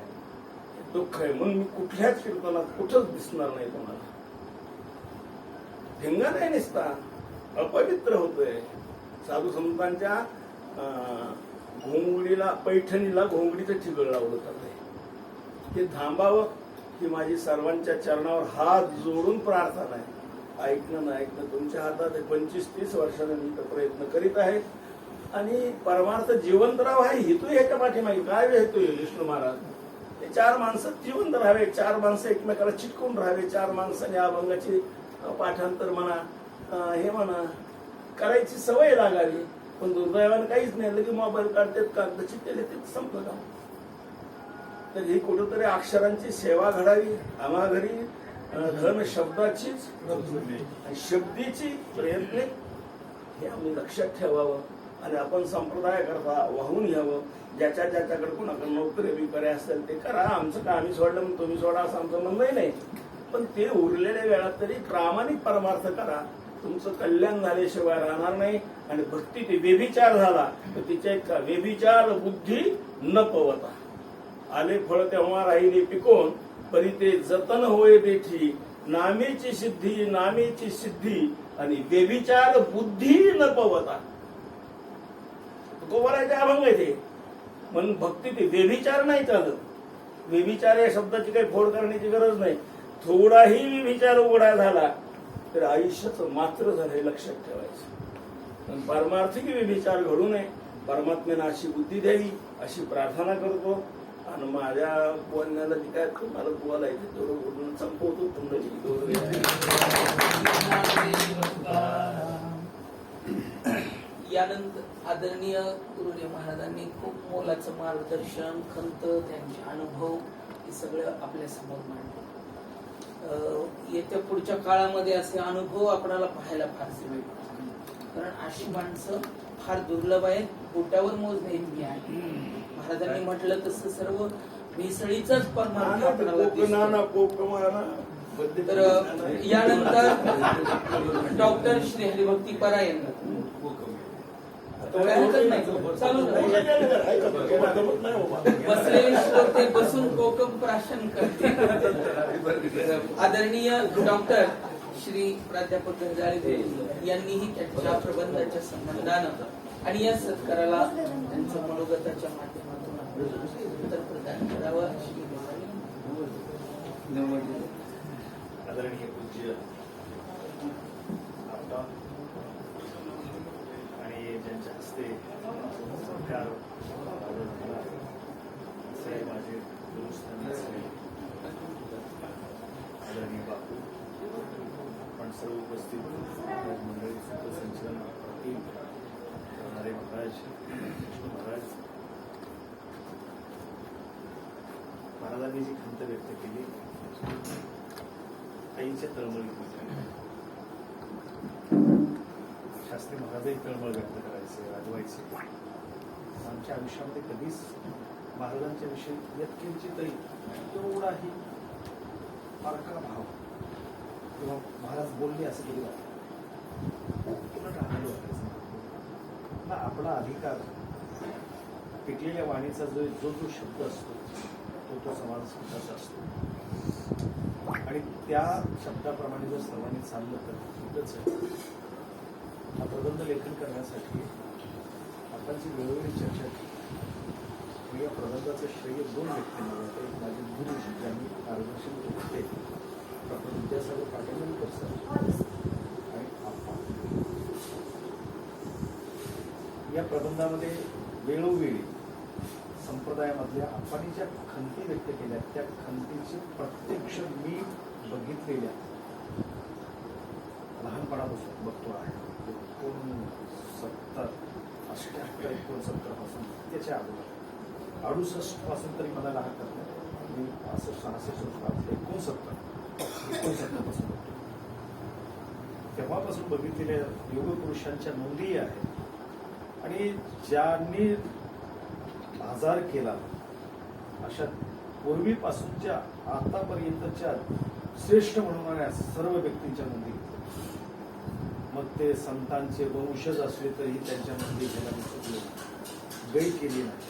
दुःख आहे. म्हणून मी कुठल्याच कीर्तनात कुठंच दिसणार नाही तुम्हाला. धिंगाणा आहे निसता अपवित्र होतोय. साधू संतांच्या घोंगडीला पैठणीला घोंगडीचं ठिगळ लावलं जातंय. हे थांबावं ही माझी सर्वांच्या चरणावर हात जोडून प्रार्थना आहे. ऐकणं ना ऐकणं तुमच्या हातात आहे. 25-30 वर्षाने मी तर प्रयत्न करीत आहे. आणि परमार्थ जिवंतराव आहे हेतू ह्याच्या पाठीमागे काय हेतू विष्णू महाराज. हे 4 माणसं जिवंत राहावे. 4 माणसं एकमेकाला चिटकून राहावे. 4 माणसांनी अभंगाची पाठांतर म्हणा हे म्हणा करायची सवय लागावी. पण दुर्दैवानं काहीच नाही. लगे मोबाईल काढतात कागद चिठ्ठ्याले ते संपलं का. तर ही कुठंतरी अक्षरांची सेवा घडावी. आम्हा घरी धन शब्दाचीच शब्दीची प्रयत्न हे आम्ही लक्षात ठेवावं. आणि आपण संप्रदाय करता वाहून घ्यावं. ज्याच्या ज्याच्याकडे कोणाकडे नोकरी बिकरी असेल ते करा. आमचं का आम्ही सोडलं मग तुम्ही सोडा असं आमचं म्हणणं नाही. पण ते उरलेल्या वेळात तरी प्रामाणिक परमार्थ करा. तुमचं कल्याण झाल्याशिवाय राहणार नाही. आणि भक्ती ते व्यभिचार झाला तर तिच्या इतका व्यभिचार बुद्धी न पवता आले फळ तेव्हा राहिले पिकोन परी ते जतन होय देठी नामेची सिद्धी आणि व्यभिचार बुद्धी न पवता. गोवराचे अभंग आहे ते. म्हणून भक्ती ते व्यभिचार नाही चालत. व्यभिचार या शब्दाची काही फोड करण्याची गरज नाही. थोडाही व्यभिचार उघडा झाला तर आयुष्याचं मात्र झालं हे लक्षात ठेवायचं. पण पारमार्थिक विचार घडू नये, परमात्म्यानं अशी बुद्धी द्यावी अशी प्रार्थना करतो. आणि माझ्या बोलण्याला जे काय तुम्हाला बोलायचं तेवढं बोलून संपवतो. यानंतर आदरणीय गुरुजी महाराजांनी खूप मोलाचं मार्गदर्शन, खंत, त्यांचे अनुभव हे सगळं आपल्या समोर मांडलं. येत्या पुढच्या काळामध्ये असे अनुभव आपल्याला पाहायला फारसे मिळतात, कारण अशी माणसं फार दुर्लभ आहेत, बोटावर मोजण्या इतकी आहे. महाराजांनी म्हटलं तसं सर्व भेसळीचाच परमार्थ आपल्याला दिसतो. तर यानंतर डॉक्टर श्री हरिभक्ती परायण बसलेले श्रोते बसून कोकम प्राशन करते. आदरणीय डॉक्टर श्री प्राध्यापक गंजाळे यांनीही त्यांच्या प्रबंधाच्या संबंधानं आणि या सत्काराला त्यांच्या मनोगताच्या माध्यमातून उत्तर प्रदान करावं. आदरणीय पूज्य आपटा आणि ज्यांच्या हस्ते सत्कार असे माझे गुरुस्थानी असलेले आदरणीय बापू, आपण सर्व उपस्थित मंडळी सूत्रसंचलन करणारे महाराज महाराजांनी जी खंत व्यक्त केली आईच्या तळमळीत, शास्त्री महाराजही तळमळ व्यक्त करायचे, वाजवायचे. आमच्या आयुष्यामध्ये कधीच महाराजांच्या विषयी यत्किंची तरी तेवढाही फारका भाव किंवा महाराज बोलले असं कधी वाटत वाटायचं ना. आपला अधिकार टिकलेल्या वाणीचा जो जो शब्द असतो तो समाज सुद्धाचा असतो आणि त्या शब्दाप्रमाणे जर सर्वांनी चाललं तर खूपच आहे. हा प्रबंध लेखन करण्यासाठी आपण जी वेळोवेळी चर्चा केली, या प्रबंधाचं श्रेय दोन व्यक्तींना जातं. एक माझे गुरु ज्यांनी मार्गदर्शन केले डॉक्टर विद्यासागर पाटील सर आणि आप्पा. या प्रबंधामध्ये वेळोवेळी संप्रदायामधल्या आपण ज्या खंती व्यक्त केल्या त्या खंतीचे प्रत्यक्ष मी बघितलेल्या लहानपणापासून बघतो आहे. 1968-69 पासून त्याच्या अगोदर 68 पासून तरी मला लहान करतात. मी 69 पासून बघतो. तेव्हापासून बघितलेल्या योगपुरुषांच्या नोंदी आहेत आणि ज्यांनी आजार केला अशा पूर्वीपासूनच्या आतापर्यंतच्या श्रेष्ठ म्हणणाऱ्या सर्व व्यक्तींच्या नोंदी, मग ते संतांचे वंशज असले तरी त्यांच्या नोंदी घ्यायला गै केली नाही.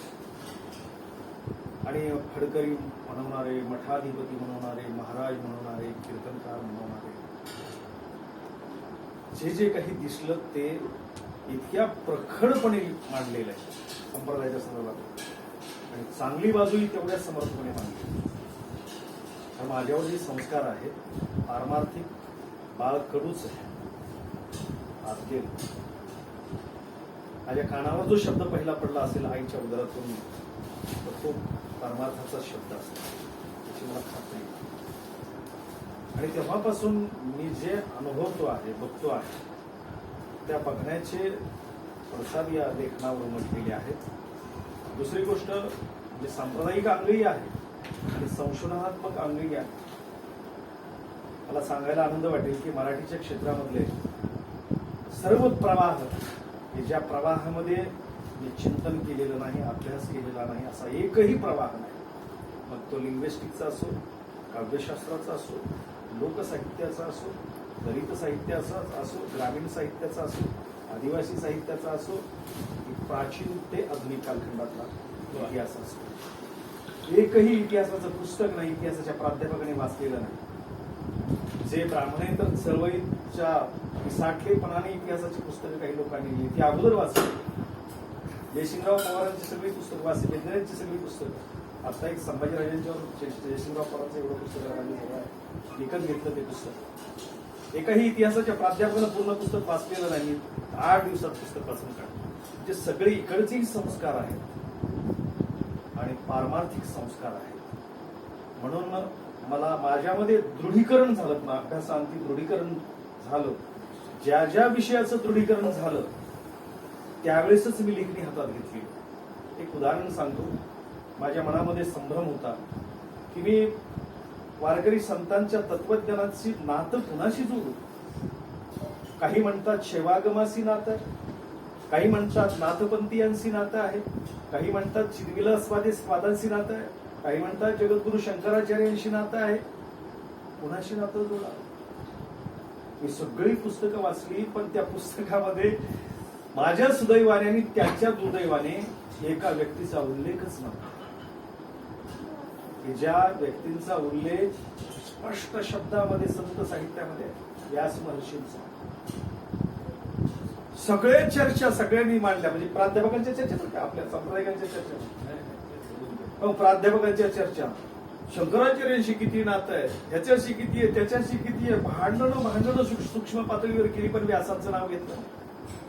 आणि फडकरी म्हणवणारे, मठाधिपती म्हणवणारे, महाराज म्हणवणारे, कीर्तनकार म्हणवणारे, जे जे काही दिसलं ते इतक्या प्रखरपणे मांडलेलं आहे संप्रदायाच्या संदर्भात आणि चांगली बाजूही तेवढ्या समर्थपणे मांडली. तर माझ्यावर जे संस्कार आहेत पारमार्थिक बाळ कडूच आहे. आज माझ्या कानावर जो शब्द पहिला पडला असेल आईच्या उदरातून तर तो परमार्थाचा शब्द असेल याची मला खात्री. आणि तेव्हापासून मी जे अनुभवतो आहे, बघतो आहे, त्या बघण्याचे प्रसाद या लेखनावर उमटलेले आहेत. दुसरी गोष्ट म्हणजे सांप्रदायिक अंगही आहे आणि संशोधनात्मक अंगही आहे. मला सांगायला आनंद वाटेल की मराठीच्या क्षेत्रामधले सर्व प्रवाह हे ज्या प्रवाहामध्ये मी चिंतन केलेलं नाही, अभ्यास केलेला नाही असा एकही प्रवाह नाही. मग तो लिंग्विस्टिकचा असो, काव्यशास्त्राचा असो, लोकसाहित्याचा असो, दलित साहित्याचा असो, ग्रामीण साहित्याचा असो, आदिवासी साहित्याचा असो, प्राचीन ते आधुनिक कालखंडातला इतिहास असो, एकही इतिहासाचं पुस्तक नाही इतिहासाच्या प्राध्यापकाने वाचलेलं नाही. जे ब्राह्मणेतर चळवळीच्या साठलेपणाने इतिहासाची पुस्तकं काही लोकांनी लिहिली ती अगोदर वाचली. जयसिंगराव पवारांची सगळी पुस्तकं वाचली, बेंद्रेंची सगळी पुस्तकं. आता एक संभाजीराजांच्यावर जयसिंगराव पवारांचं एवढं पुस्तक विकत घेतलं ते पुस्तक. एकाही इतिहासाच्या प्राध्यापकानं पूर्ण पुस्तक वाचलेलं नाही, 8 दिवसात पुस्तक वाचून काढलं. जे सगळे इकडचेही संस्कार आहेत आणि पारमार्थिक संस्कार आहेत. म्हणून मला माझ्यामध्ये दृढीकरण झालं, अभ्यासांती दृढीकरण झालं. ज्या ज्या विषयाचं दृढीकरण झालं त्यावेळेसच मी लेखणी हातात घेतली. एक उदाहरण सांगतो. माझ्या मनामध्ये संभ्रम होता की मी वारकरी संतांच्या तत्वज्ञानाची नातं कुणाशी जोडू. काही म्हणतात शेवागमाशी नातं, काही म्हणतात नाथपंथीयांशी नातं आहे, काही म्हणतात चिदविलासवादी स्वादांशी नातं आहे, काही म्हणतात जगद्गुरु शंकराचार्यांशी नातं आहे. कुणाशी नातं जोडा. मी सगळी पुस्तकं वाचली, पण त्या पुस्तकामध्ये माझ्या सुदैवाने आणि त्याच्या दुर्दैवाने एका व्यक्तीचा उल्लेखच नव्हता. ज्या व्यक्तींचा उल्लेख स्पष्ट शब्दामध्ये संत साहित्यामध्ये व्यास महर्षींचा. सगळे चर्चा सगळ्यांनी मांडल्या, म्हणजे प्राध्यापकांच्या चर्चा, आपल्या संप्रदायिकांच्या चर्चा, प्राध्यापकांच्या चर्चा, शंकराचार्यांशी किती नातं आहे, ह्याच्याशी किती आहे, त्याच्याशी किती आहे, भांडणं सूक्ष्म पातळीवर केली, पण व्यासांचं नाव घेतलं.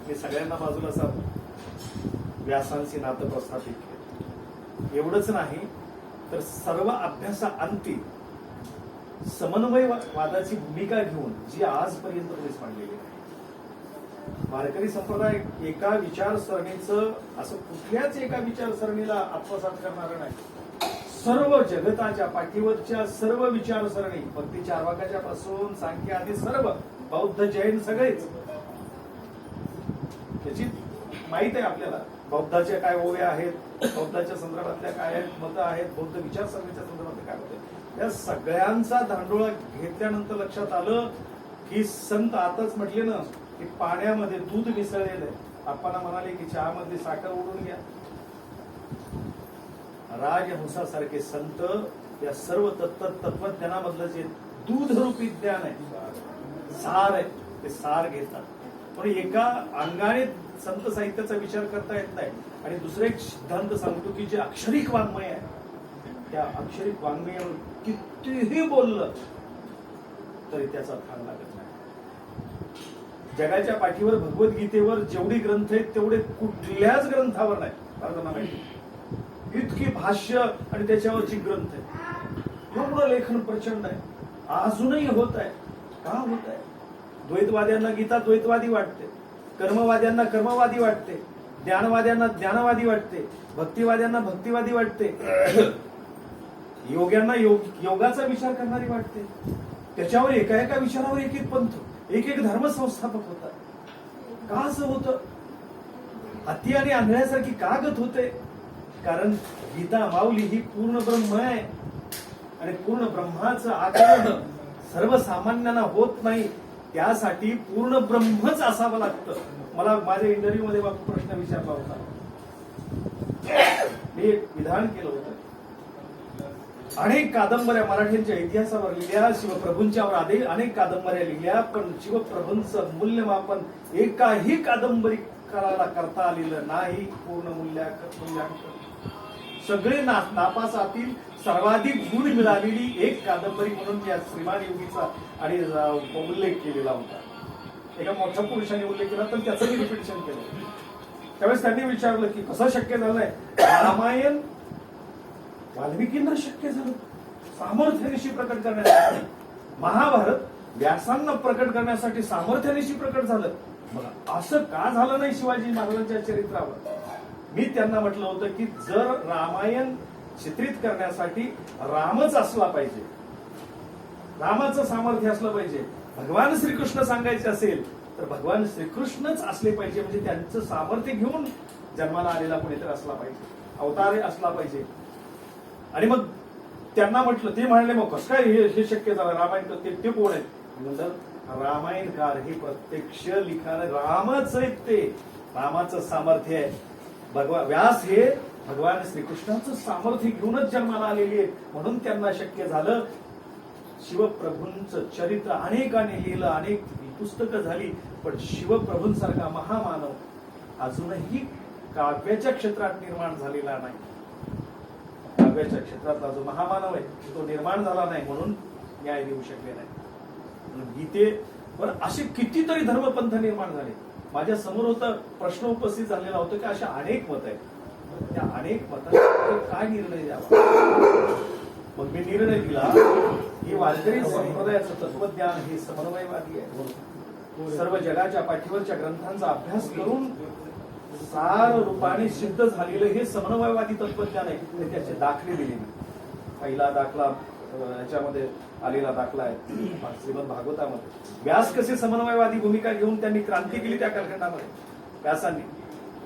मी सगळ्यांना बाजूला साधून व्यासांशी नातं प्रस्थापित केलं. एवढंच नाही तर सर्व अभ्यासाअंती समन्वयवादाची भूमिका घेऊन जी आजपर्यंत पोलीस मांडलेली आहे. वारकरी संप्रदाय एका विचारसरणीचं असं कुठल्याच एका विचारसरणीला आत्मसात करणार नाही. सर्व जगताच्या पाठीवरच्या सर्व विचारसरणी, भक्ती चार्वाकाच्या पासून सांख्य आदी सर्व, बौद्ध जैन सगळेच, त्याची माहित आहे आपल्याला. बौद्धाच्या काय ओव्या आहेत, बौद्धाच्या संदर्भातल्या काय आहेत मतं आहेत, बौद्ध विचारसरणीच्या संदर्भातल्या काय होते, या सगळ्यांचा धांडोळा घेतल्यानंतर लक्षात आलं की संत आताच म्हटले ना की पाण्यामध्ये दूध मिसळलेलं आहे. आपण म्हणाले की चहामध्ये साखर ओढून घ्या. राजहंसासारखे संत या सर्व तत्वज्ञानामधलं जे दूधरूपी ज्ञान आहे, सार आहे, ते सार घेतात. पण एका अंगाने संत साहित्याचा विचार करता येत नाही. आणि दुसरा एक सिद्धांत सांगतो की जे अक्षरिक वाङ्मय आहे, त्या अक्षरिक वाङ्मयावर कितीही बोललं तरी त्याचा थांग लागत नाही. जगाच्या पाठीवर भगवद्गीतेवर जेवढी ग्रंथ आहेत तेवढे कुठल्याच ग्रंथावर नाही. मला माहिती इतकी भाष्य आणि त्याच्यावरची ग्रंथ आहे. एवढं लेखन प्रचंड आहे. अजूनही होत आहे. का होत आहे? द्वैतवाद्यांना गीता द्वैतवादी वाटते, कर्मवाद्यांना कर्मवादी वाटते, ज्ञानवाद्यांना ज्ञानवादी वाटते, भक्तिवाद्यांना भक्तिवादी वाटते, योग्यांना योगाचा विचार करणारी वाटते. त्याच्यावर एका एका विचारावर एक एक पंथ, एक एक धर्म संस्थापक होतात. का असं होतं? हाती आणि आंधळ्यासारखी का गत होते? कारण गीता माऊली ही पूर्ण ब्रह्म आहे आणि पूर्ण ब्रह्माचं आकलन सर्वसामान्यांना होत नाही. त्यासाठी पूर्ण ब्रह्मच असावं लागतं. मला माझ्या इंटरव्ह्यू मध्ये बापू प्रश्न विचारला होता. मी एक विधान केलं होतं. अनेक कादंबऱ्या मराठीच्या इतिहासावर लिहिल्या, शिवप्रभूंच्यावर अनेक कादंबऱ्या लिहिल्या, पण शिवप्रभूंचं मूल्यमापन एकाही कादंबरीकाराला करता आलेलं नाही. पूर्ण मूल्यांकन सगळे नापासातील सर्वाधिक गुण मिळालेली एक कादंबरी म्हणून या श्रीमान योगीचा आणि उल्लेख केलेला होता. एका मोठ्या पुरुषाने उल्लेख केला तर त्याचं मी रिपिटेशन केलं. त्यावेळेस त्यांनी विचारलं की कसं शक्य झालंय? रामायण वाल्मिकींना शक्य झालं सामर्थ्यानिशी प्रकट करण्यासाठी, महाभारत व्यासांना प्रकट करण्यासाठी सामर्थ्यानिशी प्रकट झालं. मग असं का झालं नाही शिवाजी महाराजांच्या चरित्रावर? मी त्यांना म्हटलं होतं की जर रामायण चित्रित करण्यासाठी रामच असला पाहिजे, रामाचं सामर्थ्य असलं पाहिजे, भगवान श्रीकृष्ण सांगायचे असेल तर भगवान श्रीकृष्णच असले पाहिजे, म्हणजे त्यांचं सामर्थ्य घेऊन जन्माला आलेला कोणीतरी असला पाहिजे, अवतार असला पाहिजे. आणि मग त्यांना म्हटलं, ते म्हणाले मग कसं काय हे शक्य झालं? रामायण ते कोण आहेत? म्हणजे रामायणकार हे प्रत्यक्ष लिखाण रामच आहेत, ते रामाचं सामर्थ्य आहे. व्यास हे भगवान श्रीकृष्णाचं सामर्थ्य घेऊनच जन्माला आलेली आहेत, म्हणून त्यांना शक्य झालं. शिवप्रभूंचं चरित्र अनेकांनी लिहिलं, अनेक पुस्तकं झाली, पण शिवप्रभूंसारखा महामानव अजूनही काव्याच्या क्षेत्रात निर्माण झालेला नाही. काव्याच्या क्षेत्रातला जो महामानव आहे तो निर्माण झाला नाही, म्हणून न्याय देऊ शकले नाही. म्हणून गीते पण असे कितीतरी धर्मपंथ निर्माण झाले. माझ्या समोर होता प्रश्न उपस्थित झालेला होता की अशा अनेक मत आहेत, त्या अनेक मतांचा काय निर्णय द्यावा. मग मी निर्णय दिला की वारकरी संप्रदायाचं तत्वज्ञान हे समन्वयवादी आहे. सर्व जगाच्या पाठीवरच्या ग्रंथांचा अभ्यास करून सार रूपाने सिद्ध झालेलं हे समन्वयवादी तत्वज्ञान आहे. ते त्याचे दाखले दिले. पहिला दाखला याच्यामध्ये आलेला दाखला आहे श्रीमद भागवतामध्ये. व्यास कसे समन्वयवादी भूमिका घेऊन त्यांनी क्रांती केली त्या कालखंडामध्ये. व्यासांनी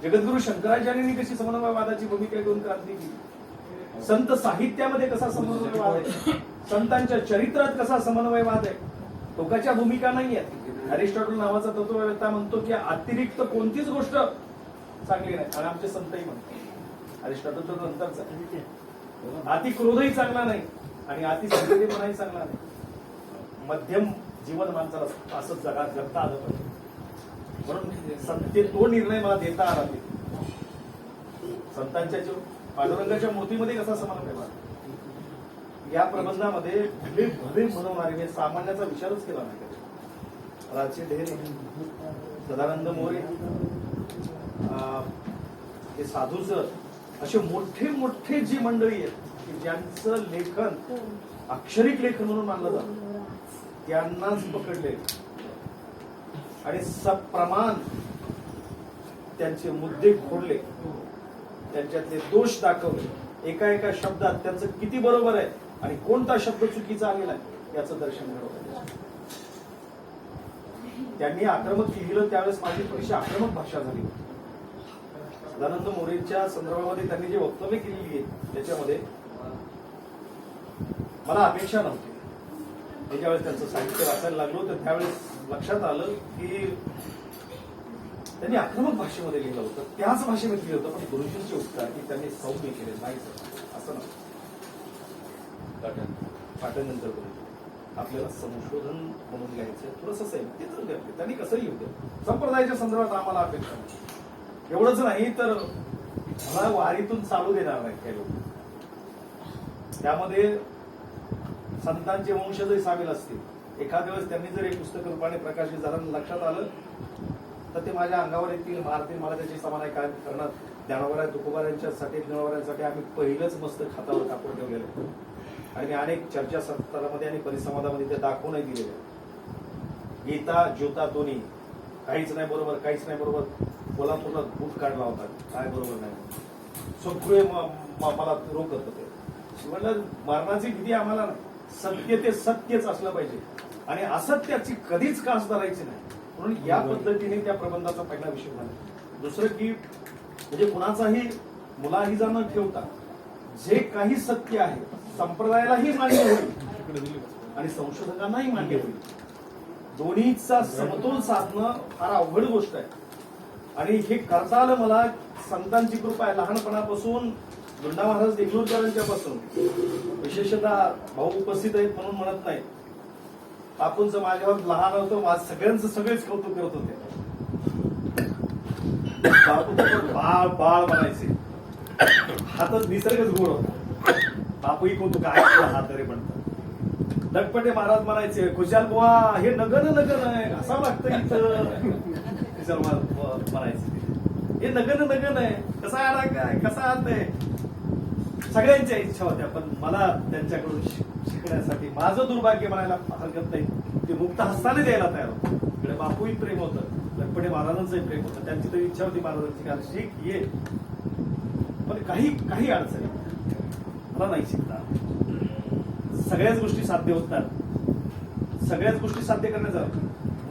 जगद्गुरु शंकराचार्यांनी कशी समन्वयवादाची भूमिका घेऊन क्रांती केली. संत साहित्यामध्ये कसा समन्वयवाद आहे, संतांच्या चरित्रात कसा समन्वयवाद आहे. टोकाच्या भूमिका नाही आहेत. अरिस्टॉटल नावाचा तत्ववेत्ता म्हणतो की अतिरिक्त कोणतीच गोष्ट चांगली नाही, आणि आमचे संतही म्हणतात. अरिस्टॉटल तर नंतरचा. अति क्रोधही चांगला नाही आणि अति संवेदीपणाही चांगला नाही. मध्यम जीवन माणसाला असं जगात जगता आलं पाहिजे. म्हणून तो निर्णय मला देता आला. संतांच्या पांडुरंगाच्या मूर्तीमध्ये कसा समन्वयवाद. या प्रबंधामध्ये भले भले म्हणवणारे मी सामान्याचा विचारच केला नाही. राजे ढेरे, सदानंद मोरे, हे साधूच, असे मोठे मोठे जी मंडळी आहेत की ज्यांचं लेखन अक्षरिक लेखन म्हणून मानलं जातं, त्यांनाच पकडले आणि सप्रमाण त्यांचे मुद्दे खोडले, त्यांच्यातले दोष दाखवले. एका एका शब्दात त्यांचं किती बरोबर आहे आणि कोणता शब्द चुकीचा आलेला आहे याचं दर्शन घडवलं. त्यांनी आक्रमक लिहिलं त्यावेळेस माझी थोडीशी आक्रमक भाषा झाली. सदानंद मोरेंच्या संदर्भामध्ये त्यांनी जे वक्तव्य केलेली आहे त्याच्यामध्ये मला अपेक्षा नव्हती. ज्यावेळेस त्यांचं साहित्य वाचायला लागलो तर त्यावेळेस लक्षात आलं की त्यांनी आक्रमक भाषेमध्ये लिहिलं होतं, त्याच भाषेमध्ये लिहिलं होतं. पण गुरुजींचे उत्तर की त्यांनी सौम्य केले नाही असं नव्हतं. पाटणनंतर आपल्याला संशोधन म्हणून घ्यायचं थोडंसं साहित्य त्यांनी कसंही होतं. संप्रदायाच्या संदर्भात आम्हाला अपेक्षा नाही. एवढंच नाही तर मला वारीतून चालू देणार नाही काही लोक. त्यामध्ये संतांचे वंशजही सामील असतील. एखाद्या वेळेस त्यांनी जर एक पुस्तक रूपाने प्रकाशित झालं लक्षात आलं तर ते माझ्या अंगावर येतील, मारतील. मला त्याची समानाय काय करणार. ज्ञानोबा तुकोबारांच्यासाठी ज्ञानोबारांसाठी आम्ही पहिलंच मस्त खातावर कापून ठेवलेलं आणि अनेक चर्चासत्रामध्ये आणि परिसंवादामध्ये ते दाखवूनही दिलेले. गीता ज्योता दोन्ही काहीच नाही बरोबर, काहीच नाही बरोबर. कोल्हापूरला बूट काढला होता, काय बरोबर नाही. सगळे मला रोखत होते. म्हणलं मरणाची भीती आम्हाला नाही. सत्य ते सत्यच असलं पाहिजे आणि असत्याची कधीच कास धरायची नाही. म्हणून या पद्धतीने त्या प्रबंधाचा पहिला विषय झाला. दुसरं की म्हणजे कुणाचाही मुलाहिजा न ठेवता जे काही सत्य आहे संप्रदायालाही मान्य होईल आणि संशोधकांनाही मान्य होईल. दोन्हीचा समतोल साधणं फार अवघड गोष्ट आहे आणि हे करता आलं मला. संतांची कृपा आहे. लहानपणापासून गुंडा महाराज देगलूरकरांच्या पासून विशेषतः भाऊ उपस्थित आहेत म्हणून म्हणत नाही. बापूंचं माझ्यावर लहान होतं, सगळ्यांचं सगळेच कौतुक करत होते. बापू बाळ बाळ म्हणायचे. हातच निसर्गच गोड होता. बापूही कौतुक काय हात रे म्हणतात. धगपटे महाराज म्हणायचे खुशाल बुवा हे नगन नगन आहे असावं लागतं इथं. म्हणायचे हे नगन नगन आहे. कसा आला काय कसा आत आहे. सगळ्यांच्या इच्छा होत्या पण मला त्यांच्याकडून शिकण्यासाठी माझं दुर्भाग्य म्हणायला हरकत नाही. ते मुक्त हस्ताने द्यायला तयार होतं. इकडे बापूही प्रेम होतं, धगपटे महाराजांचंही प्रेम होतं. त्यांची तरी इच्छा होती महाराजांची कारण शिक ये. पण काही अडचणी मला नाही शिकता. सगळ्याच गोष्टी साध्य होतात. सगळ्याच गोष्टी साध्य करण्याचा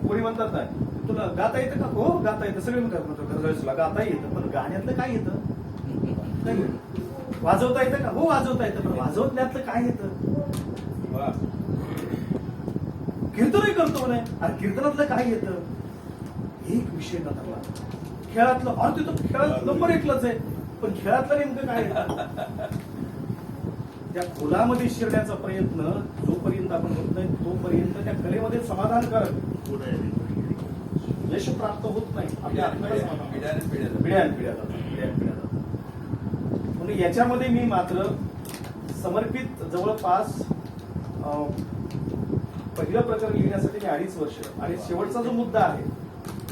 कोणी म्हणतात ना तुला गाता येतं का. हो गाता येतं. सगळे म्हणतात तुला गाता येतं पण गाण्यातलं काय येतं. वाजवता येतं का. हो वाजवता येतं पण वाजवण्यातलं काय येतं. कीर्तनही करतो म्हणे. अरे कीर्तनातलं काय येतं. एक विषय न ठरला. खेळातलं अरे तो खेळात नंबर एकलाच आहे पण खेळातलं नेमकं काय त्या खोलामध्ये शिरण्याचा प्रयत्न जोपर्यंत आपण होत नाही तोपर्यंत त्या कलेमध्ये समाधानकारक यश प्राप्त होत नाही. आपल्या पिढ्यान पिढ्या जातात. म्हणून याच्यामध्ये मी मात्र समर्पित जवळपास पहिलं प्रकरण लिहिण्यासाठी मी 2.5 वर्ष आणि शेवटचा जो मुद्दा आहे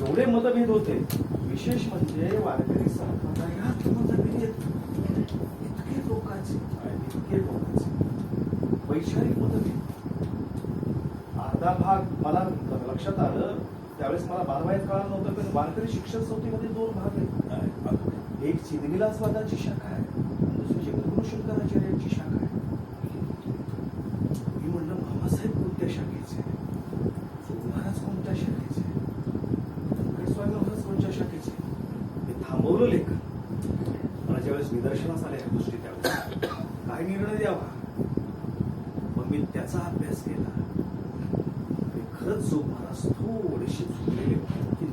एवढे मतभेद होते. विशेष म्हणजे वारकरी संप्रदायात मतभेद इतके लोकांचे वैचारिक मतभेद. अर्धा भाग मला लक्षात आलं त्यावेळेस मला बारवाईत कळलं नव्हतं, पण वारकरी शिक्षण संस्थेमध्ये 2 भाग आहेत. एक चिदविलासवादाची शाखा आहे, दुसरी जगद्गुरु शंकराचार्यांची शाखा आहे. मी म्हणलं मामासाहेब कोणत्या शाखेचे, महाराज कोणत्या शाखेचे, स्वामी महाराज कोणत्या शाखेचे. हे थांबवलं लेखन. मला ज्यावेळेस निदर्शनास आल्या ह्या गोष्टी त्यावेळेस काय निर्णय द्यावा, मग मी त्याचा अभ्यास केला. खरंच जोग महाराज थोडेसे चुकलेले होते,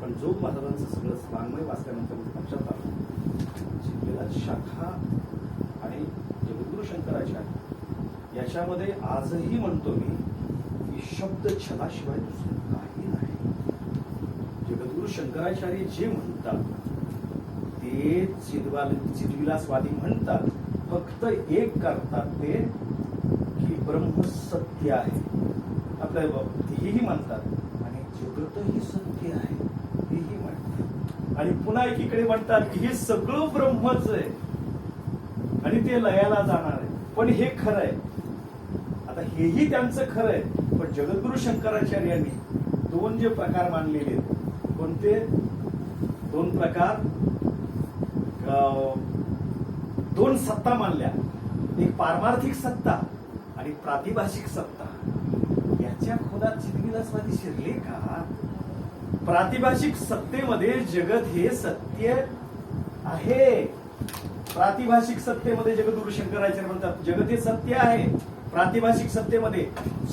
पण जोग महाराजांचं सगळं वाङ्मय वाचल्यानंतर लक्षात आलं शाखा आणि जगद्गुरु शंकराचार्य याच्यामध्ये आजही म्हणतो मी की शब्द छलाशिवाय दुसरं काही नाही. जगद्गुरु शंकराचार्य जे म्हणतात ते चिदविलासवादी म्हणतात, फक्त एक करतात ते की ब्रह्म सत्य आहे आपल्या तेही म्हणतात आणि जगतही सत्य आहे हेही म्हणतात. आणि पुन्हा एकीकडे म्हणतात की हे सगळं ब्रह्मच आहे आणि ते लयाला जाणार आहे. पण हे खरं आहे. आता हेही त्यांचं खरं आहे, पण जगद्गुरु शंकराचार्यांनी 2 जे प्रकार मानलेले कोणते 2 प्रकार 2 सत्ता मानल्या. एक पारमार्थिक सत्ता आणि प्रातिभाषिक सत्ता. याच्या खोलात चिदविलासवादी शिरले का? प्रातिभाषिक सत्तेमध्ये जगत हे सत्य आहे. प्रातिभाषिक सत्तेमध्ये जगद्गुरु शंकराचार्य म्हणतात जगत हे सत्य आहे. प्रातिभाषिक सत्तेमध्ये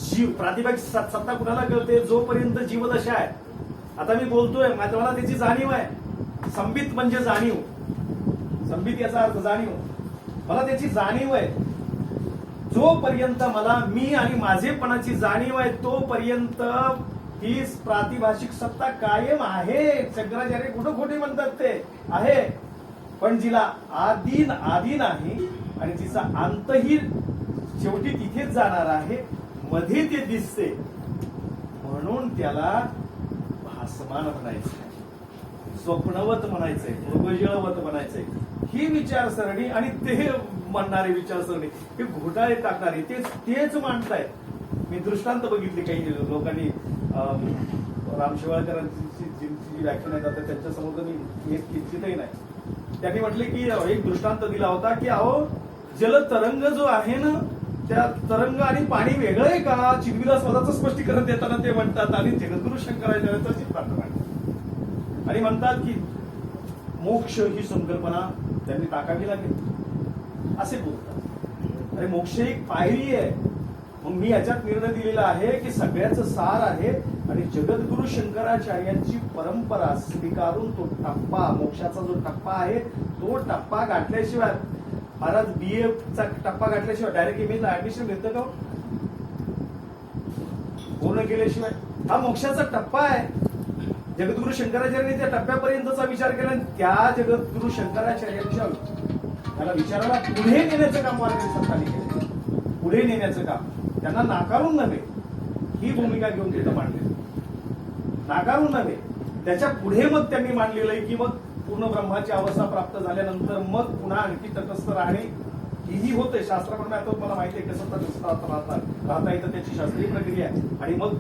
जीव, प्रातिभाषिक सत्ता कुणाला कळते? जोपर्यंत जीवदशा आहे. आता मी बोलतोय मात्र मला त्याची जाणीव आहे. संबित म्हणजे जाणीव. संबित याचा अर्थ जाणीव. मला त्याची जाणीव आहे. जोपर्यंत मला मी आणि माझेपणाची जाणीव आहे तोपर्यंत ही प्रातिभाषिक सत्ता कायम आहे. शंकराचार्य कुठं खोटे म्हणतात ते आहे. पण जिला आदी नाही आणि तिचा अंतही शेवटी तिथेच जाणार आहे, मध्ये ते दिसते म्हणून त्याला भासमान म्हणायचं, स्वप्नवत म्हणायचंय, मृगजळवत म्हणायचंय. ही विचारसरणी आणि ते म्हणणारे विचारसरणी हे घोटाळे टाकणारे तेच मांडतायत. मी दृष्टांत बघितले काही लोकांनी राम शेवाळकरांची जी व्याख्यान आहेत त्यांच्या समोर तर मी एक किंचितही नाही. त्यांनी म्हटले की एक दृष्टांत दिला होता की अहो जलतरंग जो आहे ना त्या तरंग आणि पाणी वेगळं आहे का? चिदविलासवादाचं स्पष्टीकरण देताना ते म्हणतात आणि जगद्गुरु शंकराचार्याचं सिद्धांत मांडतात आणि म्हणतात की मोक्ष ही संकल्पना त्यांनी टाकावी लागेल असे बोलतात. अरे मोक्ष एक पायरी आहे. मग मी याच्यात निर्णय दिलेला आहे की सगळ्याचं सार आहे आणि जगद्गुरु शंकराचार्यांची परंपरा स्वीकारून तो टप्पा, मोक्षाचा जो टप्पा आहे तो टप्पा गाठल्याशिवाय, महाराज BA चा टप्पा गाठल्याशिवाय डायरेक्ट MA ला ऍडमिशन मिळतं का? पूर्ण केल्याशिवाय हा मोक्षाचा टप्पा आहे. जगद्गुरु शंकराचार्यांनी त्या टप्प्यापर्यंतचा विचार केला आणि त्या जगद्गुरु शंकराचार्यांच्या त्याला विचाराला पुढे नेण्याचं काम वारकरी संतांनी केलं. पुढे नेण्याचं काम त्यांना नाकारून नव्हे ही भूमिका घेऊन तिथं मांडली. नाकारून नव्हे त्याच्या पुढे मग त्यांनी मांडलेलं आहे की मग पूर्ण ब्रह्माची अवस्था प्राप्त झाल्यानंतर मग पुन्हा आणखी तटस्थ राहणे ही होते. शास्त्राप्रमाणे आता मला माहिती आहे कसं राहता येतं त्याची शास्त्रीय प्रक्रिया आहे. आणि मग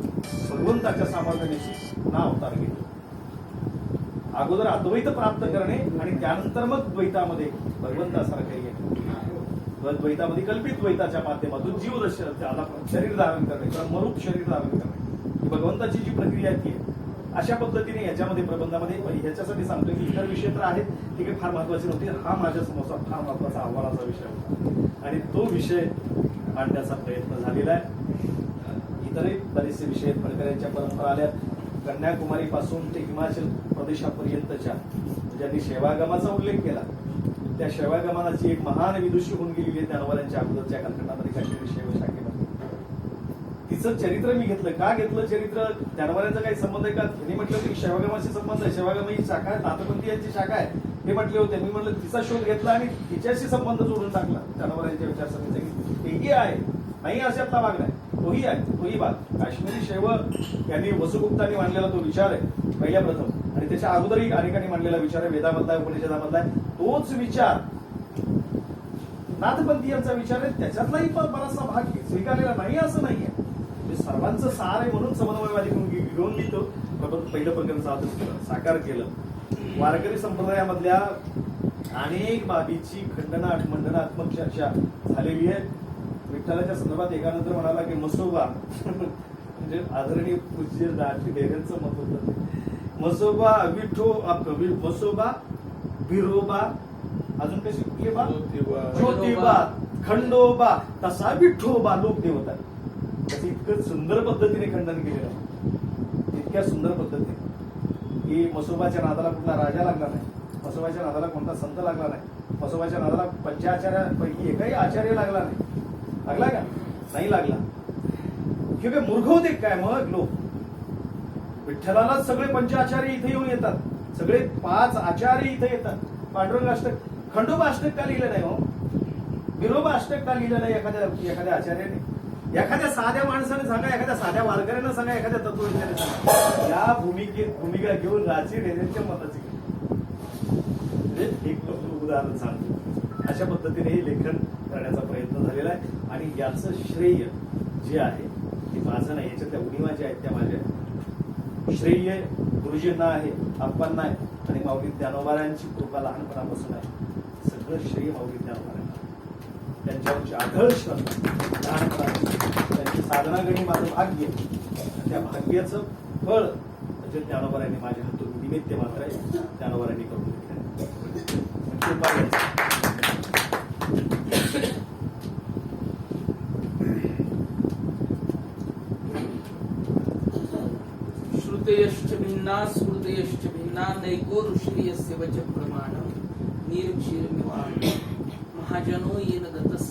भगवंताच्या सामर्थ्याने पुन्हा अवतार घेतो. अगोदर अद्वैत प्राप्त करणे आणि त्यानंतर मग द्वैतामध्ये भगवंतासारखे येणे. द्वैतामध्ये कल्पित द्वैताच्या माध्यमातून जीव शरीर धारण करणे किंवा मरूप शरीर धारण करणे ही भगवंताची जी प्रक्रिया ती आहे. अशा पद्धतीने याच्यामध्ये प्रबंधामध्ये ह्याच्यासाठी सांगतो की इतर विषय तर आहेत ते काही फार महत्वाचे नव्हते. हा माझ्या समोर फार महत्वाचा आव्हानाचा विषय होता आणि तो विषय मांडण्याचा प्रयत्न झालेला आहे. इतरही बरेचसे विषय फडकऱ्यांच्या परंपरा आल्या. कन्याकुमारी पासून ते हिमाचल प्रदेशापर्यंतच्या ज्यांनी सेवागमाचा उल्लेख केला त्या सेवागमनाची एक महान विदुषी होऊन गेलेली आहे. ज्ञानोबांच्या अगोदरच्या कालखंडामध्ये काही विषय शाखेमध्ये तिचं चरित्र मी घेतलं. का घेतलं चरित्र? ज्ञानोबांचा काही संबंध आहे का? त्यांनी म्हटलं की सेवागमाशी संबंध आहे. सेवागम ही शाखा आहे, नाथपंथी यांची शाखा आहे हे म्हटले होते. मी म्हटलं तिचा शोध घेतला आणि तिच्याशी संबंध जोडून टाकला. ज्ञानोबांच्या विचारसरणीचा तेही आहे नाही अशातला भाग नाही. तोही आहे, तोही बात. काश्मीरी शैव यांनी वसुगुप्तांनी मांडलेला तो विचार आहे पहिल्या प्रथम, आणि त्याच्या अगोदरही अनेकांनी मांडलेला विचार आहे, वेदामधला आहे, उपनिषदामधला आहे. तोच विचार नाथपंथीयांचा विचार आहे, त्याच्यातलाही पण बराचसा भाग स्वीकारलेला नाही असं नाहीये. सर्वांचं सार आहे म्हणून समन्वयवादी घेऊन मी तो पहिलं प्रकरण साकार केलं. वारकरी संप्रदायामधल्या अनेक बाबीची खंडनात्मक चर्चा झालेली आहे. विठ्ठलाच्या संदर्भात एकानंतर म्हणाला की मसोबा म्हणजे आदरणीय पूज्य दाजी डेरेंचं मत होतं. मसोबा मसोबा बिरोबा अजून कशी कुठली बा ज्योतिबा खंडोबा तसा विठ्ठोबा लोक देवता. त्याचं इतकं सुंदर पद्धतीने खंडन केलेलं आहे, इतक्या सुंदर पद्धतीने की मसोबाच्या नादाला कुठला राजा लागला नाही, मसोबाच्या नादाला कोणता संत लागला नाही, मसोबाच्या नादाला पंचाचार्यापैकी एकही आचार्य लागला नाही. लागला का? नाही लागला. किंवा मूर्ख होते काय मग लोक? विठ्ठलालाच सगळे पंचाचार्य इथे येऊन येतात, सगळे 5 आचार्य इथे येतात. पांडुरंग अष्टक, खंडोबा अष्टक का लिहिलं नाही हो? विरोबा अष्टक का लिहिलं नाही एखाद्या आचार्याने? एखाद्या साध्या माणसाने सांगा, एखाद्या साध्या वारकऱ्यानं सांगा, एखाद्या तत्वज्ञाने सांगा. या भूमिका घेऊन राजी डेरेंच्या मताची एक उदाहरण सांगतो. अशा पद्धतीने हे लेखन करण्याचा प्रयत्न झालेला आहे, आणि याचं श्रेय जे आहे ते माझं नाही, याच्यातल्या उणिवा ज्या आहेत त्या माझ्या. श्रेय गुरुजींना आहे, आप्पांना आहे, आणि माऊली ज्ञानोबारायांची कृपा लहानपणापासून आहे. सगळं श्रेय माऊली ज्ञानोबारायांना, त्यांच्यावरची आढळ श्रद्धा लहानपणापासून, त्यांची साधनागणी माझं भाग्य, त्या भाग्याचं फळ म्हणजे ज्ञानोबारायांनी माझ्या हातून निमित्त मात्र आहे, ज्ञानोबारायांनी करून घेतलं. श्रुतयश्च भिन्ना स्मृतयश्च भिन्ना नैको ऋषीयस्य वच प्रमाणम् निरक्षीरमिवाम् महाजनो येन गतस्य